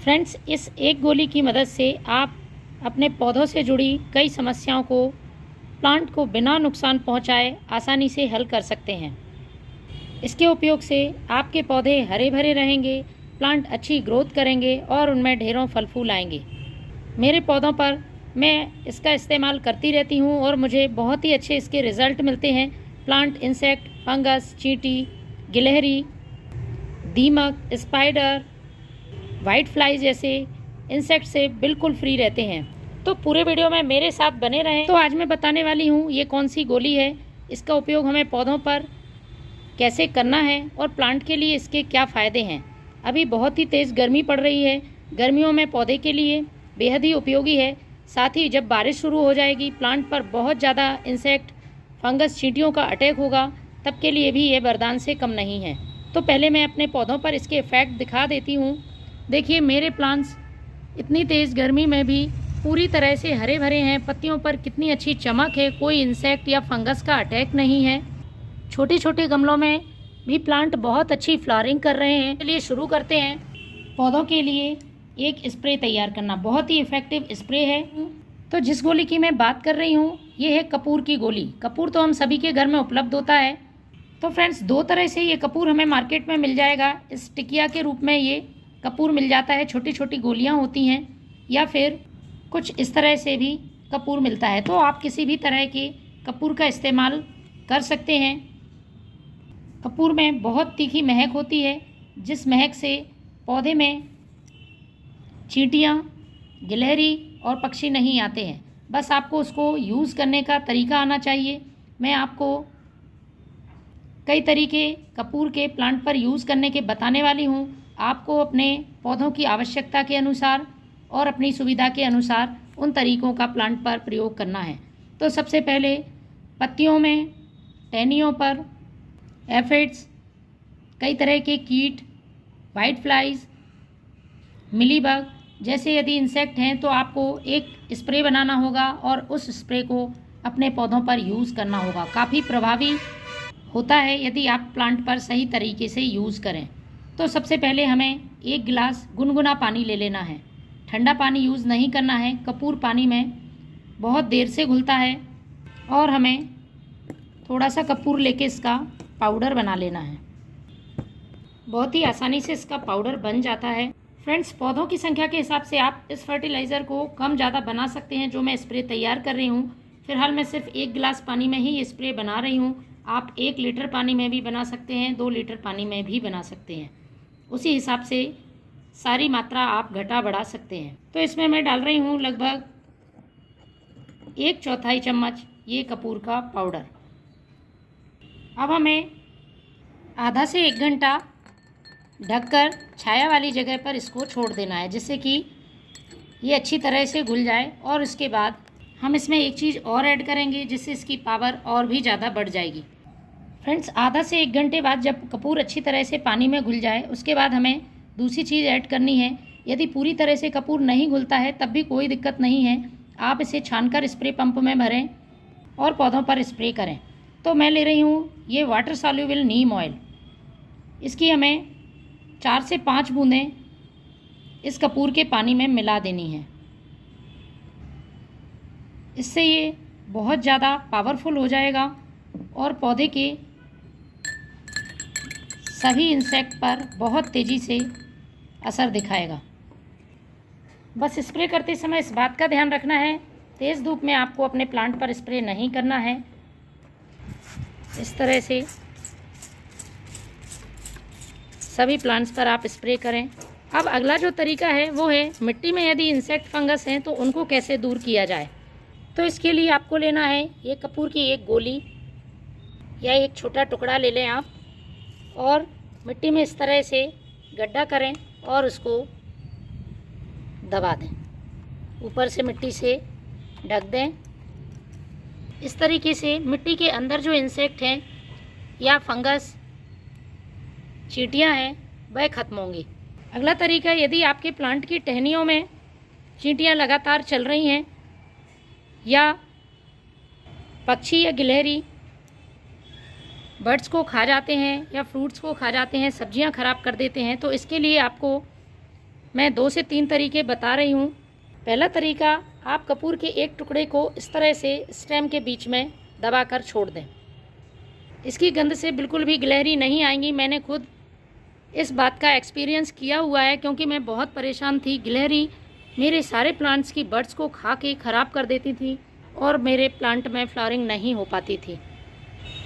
Friends, इस एक गोली की मदद से आप अपने पौधों से जुड़ी कई समस्याओं को प्लांट को बिना नुकसान पहुंचाए आसानी से हल कर सकते हैं। इसके उपयोग से आपके पौधे हरे भरे रहेंगे, प्लांट अच्छी ग्रोथ करेंगे और उनमें ढेरों फल फूल आएंगे। मेरे पौधों पर मैं इसका इस्तेमाल करती रहती हूँ और मुझे बहुत ही अच्छे इसके रिज़ल्ट मिलते हैं। प्लांट इंसेक्ट, फंगस, चींटी, गिलहरी, दीमक, स्पाइडर, वाइट फ्लाई जैसे इंसेक्ट से बिल्कुल फ्री रहते हैं। तो पूरे वीडियो में मेरे साथ बने रहें। तो आज मैं बताने वाली हूँ ये कौन सी गोली है, इसका उपयोग हमें पौधों पर कैसे करना है और प्लांट के लिए इसके क्या फ़ायदे हैं। अभी बहुत ही तेज़ गर्मी पड़ रही है, गर्मियों में पौधे के लिए बेहद ही उपयोगी है। साथ ही जब बारिश शुरू हो जाएगी, प्लांट पर बहुत ज़्यादा इंसेक्ट, फंगस, चींटियों का अटैक होगा, तब के लिए भी ये वरदान से कम नहीं है। तो पहले मैं अपने पौधों पर इसके इफ़ेक्ट दिखा देती हूँ। देखिए, मेरे प्लांट्स इतनी तेज़ गर्मी में भी पूरी तरह से हरे भरे हैं। पत्तियों पर कितनी अच्छी चमक है, कोई इंसेक्ट या फंगस का अटैक नहीं है। छोटे छोटे गमलों में भी प्लांट बहुत अच्छी फ्लावरिंग कर रहे हैं। चलिए शुरू करते हैं। पौधों के लिए एक स्प्रे तैयार करना बहुत ही इफ़ेक्टिव स्प्रे है। तो जिस गोली की मैं बात कर रही हूँ, ये है कपूर की गोली। कपूर तो हम सभी के घर में उपलब्ध होता है। तो फ्रेंड्स, दो तरह से ये कपूर हमें मार्केट में मिल जाएगा। इस टिकिया के रूप में ये कपूर मिल जाता है, छोटी छोटी गोलियां होती हैं, या फिर कुछ इस तरह से भी कपूर मिलता है। तो आप किसी भी तरह के कपूर का इस्तेमाल कर सकते हैं। कपूर में बहुत तीखी महक होती है, जिस महक से पौधे में चींटियां, गिलहरी और पक्षी नहीं आते हैं। बस आपको उसको यूज़ करने का तरीका आना चाहिए। मैं आपको कई तरीके कपूर के प्लांट पर यूज़ करने के बताने वाली हूँ। आपको अपने पौधों की आवश्यकता के अनुसार और अपनी सुविधा के अनुसार उन तरीकों का प्लांट पर प्रयोग करना है। तो सबसे पहले पत्तियों में, टहनियों पर एफिड्स, कई तरह के कीट, वाइट फ्लाइज, मिलीबग जैसे यदि इंसेक्ट हैं, तो आपको एक स्प्रे बनाना होगा और उस स्प्रे को अपने पौधों पर यूज़ करना होगा। काफ़ी प्रभावी होता है यदि आप प्लांट पर सही तरीके से यूज़ करें। तो सबसे पहले हमें एक गिलास गुनगुना पानी ले लेना है। ठंडा पानी यूज़ नहीं करना है। कपूर पानी में बहुत देर से घुलता है और हमें थोड़ा सा कपूर लेके इसका पाउडर बना लेना है। बहुत ही आसानी से इसका पाउडर बन जाता है। फ्रेंड्स, पौधों की संख्या के हिसाब से आप इस फर्टिलाइज़र को कम ज़्यादा बना सकते हैं। जो मैं स्प्रे तैयार कर रही हूँ, फिलहाल मैं सिर्फ एक गिलास पानी में ही ये स्प्रे बना रही हूँ। आप 1 लीटर पानी में भी बना सकते हैं, 2 लीटर पानी में भी बना सकते हैं। उसी हिसाब से सारी मात्रा आप घटा बढ़ा सकते हैं। तो इसमें मैं डाल रही हूँ लगभग 1/4 चम्मच ये कपूर का पाउडर। अब हमें आधा से 1 घंटा ढककर छाया वाली जगह पर इसको छोड़ देना है, जिससे कि ये अच्छी तरह से घुल जाए। और उसके बाद हम इसमें एक चीज़ और ऐड करेंगे, जिससे इसकी पावर और भी ज़्यादा बढ़ जाएगी। फ्रेंड्स, आधा से 1 घंटे बाद जब कपूर अच्छी तरह से पानी में घुल जाए, उसके बाद हमें दूसरी चीज़ ऐड करनी है। यदि पूरी तरह से कपूर नहीं घुलता है, तब भी कोई दिक्कत नहीं है। आप इसे छानकर स्प्रे पंप में भरें और पौधों पर स्प्रे करें। तो मैं ले रही हूँ ये वाटर सॉल्युबल नीम ऑयल। इसकी हमें 4 से 5 बूंदें इस कपूर के पानी में मिला देनी है। इससे ये बहुत ज़्यादा पावरफुल हो जाएगा और पौधे के सभी इंसेक्ट पर बहुत तेज़ी से असर दिखाएगा। बस स्प्रे करते समय इस बात का ध्यान रखना है, तेज़ धूप में आपको अपने प्लांट पर स्प्रे नहीं करना है। इस तरह से सभी प्लांट्स पर आप स्प्रे करें। अब अगला जो तरीका है वो है, मिट्टी में यदि इंसेक्ट, फंगस हैं तो उनको कैसे दूर किया जाए। तो इसके लिए आपको लेना है ये कपूर की एक गोली या एक छोटा टुकड़ा ले लें आप, और मिट्टी में इस तरह से गड्ढा करें और उसको दबा दें। ऊपर से मिट्टी से ढक दें। इस तरीके से मिट्टी के अंदर जो इंसेक्ट हैं या फंगस, चींटियां हैं, वह खत्म होंगी। अगला तरीका, यदि आपके प्लांट की टहनियों में चींटियां लगातार चल रही हैं या पक्षी या गिलहरी बर्ड्स को खा जाते हैं या फ्रूट्स को खा जाते हैं, सब्जियां खराब कर देते हैं, तो इसके लिए आपको मैं 2 से 3 तरीके बता रही हूँ। पहला तरीका, आप कपूर के एक टुकड़े को इस तरह से स्टेम के बीच में दबाकर छोड़ दें। इसकी गंध से बिल्कुल भी गिलहरी नहीं आएंगी। मैंने खुद इस बात का एक्सपीरियंस किया हुआ है, क्योंकि मैं बहुत परेशान थी। गिलहरी मेरे सारे प्लांट्स की बड्स को खा के ख़राब कर देती थी और मेरे प्लांट में फ्लावरिंग नहीं हो पाती थी।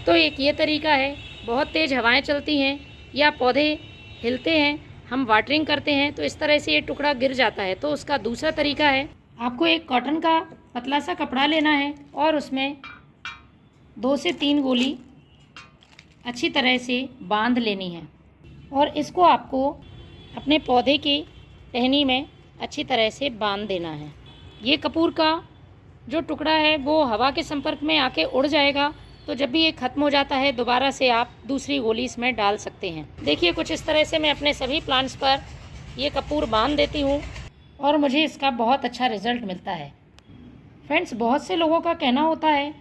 तो एक ये तरीका है, बहुत तेज़ हवाएं चलती हैं या पौधे हिलते हैं, हम वाटरिंग करते हैं तो इस तरह से ये टुकड़ा गिर जाता है। तो उसका दूसरा तरीका है, आपको एक कॉटन का पतला सा कपड़ा लेना है और उसमें 2 से 3 गोली अच्छी तरह से बांध लेनी है और इसको आपको अपने पौधे की टहनी में अच्छी तरह से बांध देना है। ये कपूर का जो टुकड़ा है वो हवा के संपर्क में आके उड़ जाएगा, तो जब भी ये ख़त्म हो जाता है दोबारा से आप दूसरी गोली इसमें डाल सकते हैं। देखिए, कुछ इस तरह से मैं अपने सभी प्लांट्स पर ये कपूर बांध देती हूँ और मुझे इसका बहुत अच्छा रिज़ल्ट मिलता है। फ्रेंड्स, बहुत से लोगों का कहना होता है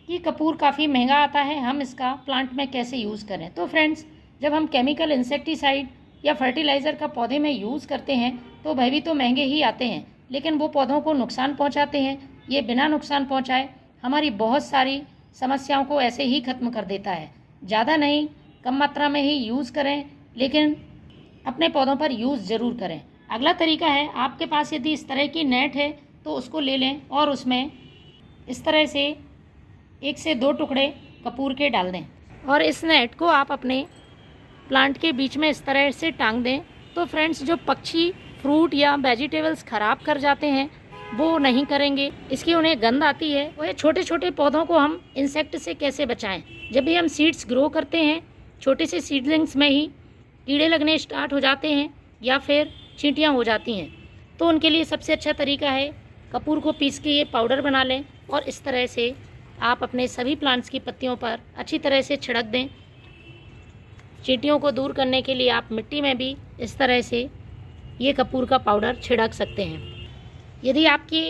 कि कपूर काफ़ी महंगा आता है, हम इसका प्लांट में कैसे यूज़ करें। तो फ्रेंड्स, जब हम केमिकल इंसेक्टिसाइड या फर्टिलाइज़र का पौधे में यूज़ करते हैं तो वह भी तो महंगे ही आते हैं, लेकिन वो पौधों को नुकसान पहुंचाते हैं। ये बिना नुकसान पहुंचाए हमारी बहुत सारी समस्याओं को ऐसे ही ख़त्म कर देता है। ज़्यादा नहीं, कम मात्रा में ही यूज़ करें, लेकिन अपने पौधों पर यूज़ ज़रूर करें। अगला तरीका है, आपके पास यदि इस तरह की नेट है तो उसको ले लें और उसमें इस तरह से 1 से 2 टुकड़े कपूर के डाल दें और इस नेट को आप अपने प्लांट के बीच में इस तरह से टांग दें। तो फ्रेंड्स, जो पक्षी फ्रूट या वेजिटेबल्स ख़राब कर जाते हैं वो नहीं करेंगे। इसकी उन्हें गंध आती है। वो छोटे छोटे पौधों को हम इंसेक्ट से कैसे बचाएं? जब भी हम सीड्स ग्रो करते हैं, छोटे से सीडलिंग्स में ही कीड़े लगने स्टार्ट हो जाते हैं या फिर चींटियाँ हो जाती हैं, तो उनके लिए सबसे अच्छा तरीका है कपूर को पीस के ये पाउडर बना लें और इस तरह से आप अपने सभी प्लांट्स की पत्तियों पर अच्छी तरह से छिड़क दें। चींटियों को दूर करने के लिए आप मिट्टी में भी इस तरह से ये कपूर का पाउडर छिड़क सकते हैं। यदि आपके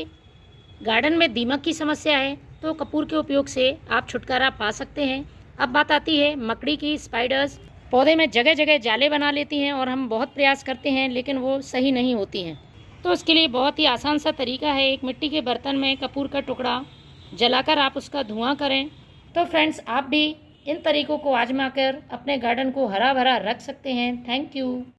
गार्डन में दीमक की समस्या है तो कपूर के उपयोग से आप छुटकारा पा सकते हैं। अब बात आती है मकड़ी की। स्पाइडर्स पौधे में जगह जगह जाले बना लेती हैं और हम बहुत प्रयास करते हैं लेकिन वो सही नहीं होती हैं। तो उसके लिए बहुत ही आसान सा तरीका है, एक मिट्टी के बर्तन में कपूर का टुकड़ा जलाकर आप उसका धुआं करें। तो फ्रेंड्स, आप भी इन तरीकों को आजमा कर अपने गार्डन को हरा भरा रख सकते हैं। Thank you.